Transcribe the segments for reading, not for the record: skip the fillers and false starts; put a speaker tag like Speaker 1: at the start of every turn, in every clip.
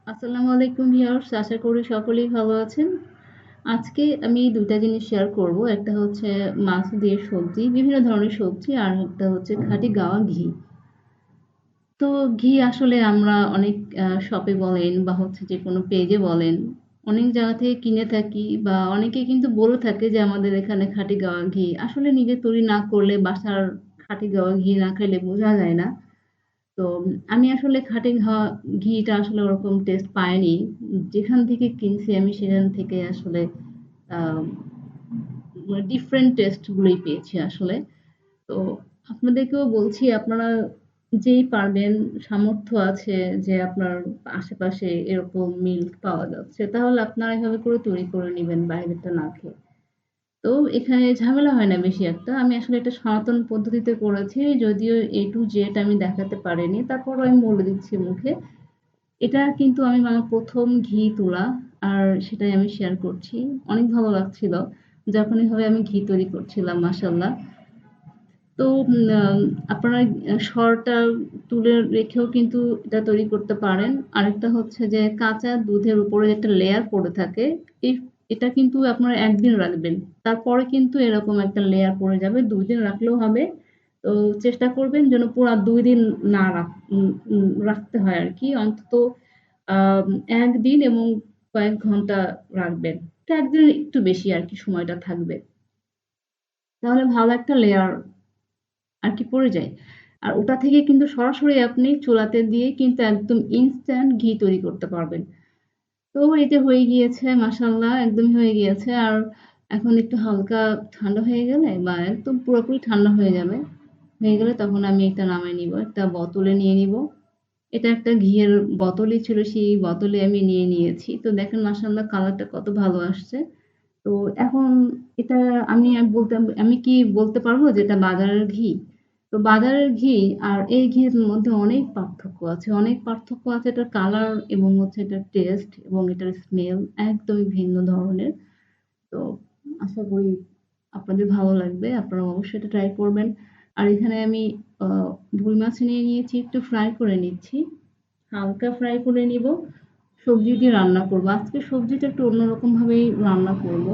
Speaker 1: আসসালামু আলাইকুম ভিউয়ার্স, আশা করি সকলেই ভালো আছেন। আজকে আমি ২ টা জিনিস শেয়ার করব। একটা হচ্ছে মাছ দিয়ে সবজি, বিভিন্ন ধরনের সবজি, আর একটা হচ্ছে খাঁটি গাওয়া ঘি। তো ঘি আসলে আমরা অনেক শপে বলেন বা হচ্ছে যেকোনো পেজে বলেন, অনেক জায়গা থেকে কিনে থাকি বা অনেকে কিন্তু বলে থাকে যে আমাদের এখানে খাঁটি গাওয়া ঘি। আসলে নিজে তৈরি না করলে বাসার খাঁটি গাওয়া ঘি না খাইলে বোঝা যায় না। তো আমি আসলে খাঁটি ঘিটা আসলে ওরকম টেস্ট পাইনি। যেখান থেকে কিনছি আমি সেখান থেকে আসলে আ ডিফারেন্ট টেস্ট গুলোই পেয়েছি আসলে। তো আপনাদেরকেও বলছি আপনারা যেই পারবেন, সামর্থ্য আছে যে আপনার আশেপাশে এরকম মিল্ক পাওয়া যাচ্ছে, তাহলে আপনারা এভাবে করে তৈরি করে নিবেন বাইরেরটা না খেয়ে। তো এখানে ঝামেলা হয় না বেশি একটা। আমি আসলে এটা সনাতন পদ্ধতিতে করেছি। যদিও A to Z আমি দেখাতে পারিনি। তারপরও আমি বলে দিচ্ছি মুখে। এটা কিন্তু আমি আমার ১ম ঘি তোলা, আর সেটাই আমি শেয়ার করছি। অনেক ভালো লাগছিল। যখন এভাবে আমি ঘি তৈরি করছিলাম মাশাআল্লাহ। তো আপনারা সরটা তুলে রেখেও কিন্তু এটা তৈরি করতে পারেন। আরেকটা হচ্ছে যে কাঁচা দুধের উপরে একটা লেয়ার পড়ে থাকে। এই এটা কিন্তু আপনারা ১ দিন রাখবেন। তারপরে কিন্তু এরকম একটা লেয়ার পড়ে যাবে। ২ দিন রাখলেও হবে। তো চেষ্টা করবেন যেন পুরা ২ দিন না রাখতে হয় আরকি। অন্তত আ ১ দিন এবং কয়েক ঘন্টা রাখবেন। তো ১ দিনের একটু বেশি আরকি সময়টা থাকবে। তাহলে ভালো একটা লেয়ার আরকি পড়ে যায়। আর ওটা থেকে কিন্তু সরাসরি আপনি চুলাতে দিয়ে কিন্তু একদম ইনস্ট্যান্ট ঘি তৈরি করতে পারবেন। তো এই যে হয়ে গিয়েছে মাশাআল্লাহ, একদমই হয়ে গিয়েছে। আর এখন একটু হালকা ঠান্ডা হয়ে গেলে বা একদম পুরোপুরি ঠান্ডা হয়ে গেলে তখন আমি এটা নামায় নিবো। একটা বোতলে নিয়ে নিবো। এটা একটা ঘিয়ের বোতলই ছিল, সেই বোতলে আমি নিয়ে নিয়েছি। তো দেখেন মাশাআল্লাহ কালারটা কত ভালো আসছে। তো এখন এটা আমি কি বলতে পারবো যে এটা বাজারের ঘি? তো বাজারের ঘি আর এই ঘির মধ্যে অনেক পার্থক্য আছে। অনেক পার্থক্য আছে এটার কালার এবং হচ্ছে এটার টেস্ট এবং এটার স্মেল একদমই ভিন্ন ধরনের। তো আশা করি আপনাদের ভালো লাগবে। আপনারা অবশ্যই এটা ট্রাই করবেন। আর এখানে আমি আ রুই মাছ নিয়ে নিয়েছি, একটু ফ্রাই করে নিচ্ছি। হালকা ফ্রাই করে নিবো। সবজি দিয়ে রান্না করব। আজকে সবজিটা একটু অন্যরকম ভাবেই রান্না করব।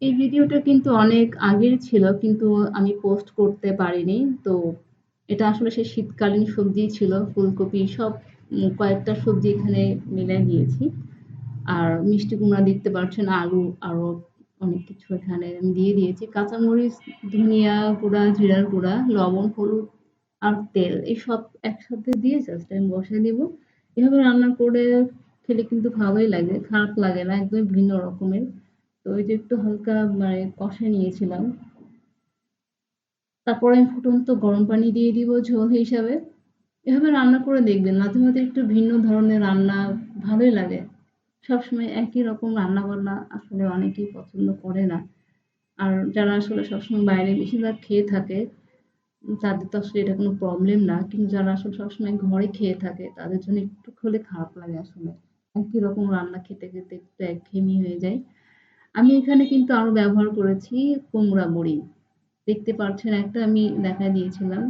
Speaker 1: এই ভিডিওটা কিন্তু অনেক আগের ছিল, কিন্তু আমি পোস্ট করতে পারিনি। তো এটা আসলে সেই শীতকালীন সবজিই ছিল। ফুলকপি সব কয়েকটা সবজি এখানে মিলায় দিয়েছি। আর মিষ্টি কুমড়া দেখতে পাচ্ছেন, আলু, আরো অনেক কিছু এখানে আমি দিয়ে দিয়েছি। কাঁচামরিচ, ধনিয়া গুঁড়া, জিরার গুঁড়া, লবণ, হলুদ আর তেল এই সব একসাথে দিয়ে জাস্ট আমি বসায় দিব। এভাবে রান্না করে খেলে কিন্তু ভালোই লাগে, খারাপ লাগে না, একদমই ভিন্ন রকমের। তো ওই যে একটু হালকা মানে কষায় নিয়েছিলাম। তারপরে আমি ফুটন্ত গরম পানি দিয়ে দিব ঝোল হিসাবে। এভাবে রান্না করে দেখবেন। মাঝে, মাঝে একটু ভিন্ন ধরনের রান্না ভালোই লাগে। সবসময় একই রকম রান্না-বান্না আসলে অনেকেই পছন্দ করে না। আর যারা আসলে সবসময় বাইরে বেশিরভাগ খেয়ে থাকে, তাদের তো আসলে এটা কোনো প্রবলেম না। কিন্তু যারা আসলে সবসময় ঘরে খেয়ে থাকে, তাদের জন্য একটু হলে খারাপ লাগে আসলে। একই রকম রান্না খেতে, খেতে একটু একঘেয়েমি হয়ে যায়। আমি এখানে কিন্তু আরো ব্যবহার করেছি কুমড়া বড়ি। দেখতে পাচ্ছেন একটা আমি দেখায় দিয়েছিলাম।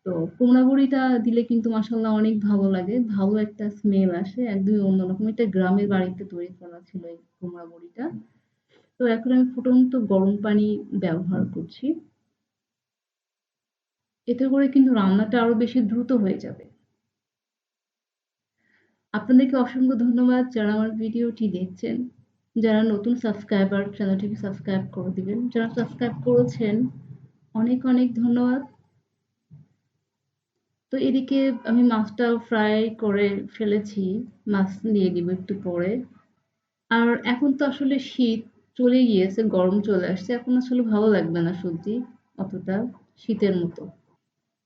Speaker 1: তো কুমড়া বড়িটা দিলে কিন্তু মাশাআল্লাহ অনেক ভালো লাগে। ভালো একটা স্মেল আসে। একদমই অন্যরকম। এটা গ্রামের বাড়িতে তৈরি করা ছিল এই কুমড়া বড়িটা। তো এখন আমি ফুটন্ত গরম পানি ব্যবহার করছি। এতে করে কিন্তু রান্নাটা আরো বেশি দ্রুত হয়ে যাবে। আপনাদেরকে অসংখ্য ধন্যবাদ যারা আমার ভিডিওটি দেখছেন। যারা নতুন সাবস্ক্রাইবার, চ্যানেলটিকে সাবস্ক্রাইব করে দিবেন। যারা সাবস্ক্রাইব করেছেন, অনেক, অনেক ধন্যবাদ। তো এদিকে আমি মাছটাও ফ্রাই করে ফেলেছি। মাছ দিয়ে দিব একটু পরে। আর এখন তো আসলে শীত চলে গিয়েছে, গরম চলে আসছে। এখন আসলে ভালো লাগবে না সবজি অতটা শীতের মতো।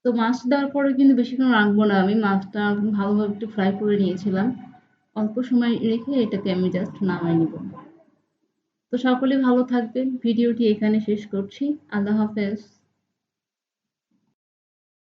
Speaker 1: তো মাছ দেওয়ার পরে কিন্তু বেশিক্ষণ রাখবো না আমি। মাছটা ভালোভাবে একটু ফ্রাই করে নিয়েছিলাম। অল্প সময় রেখে এটাকে আমি জাস্ট নামায় নিব। তো সকলে ভালো থাকবেন। ভিডিওটি এখানে শেষ করছি। আল্লাহ হাফেজ।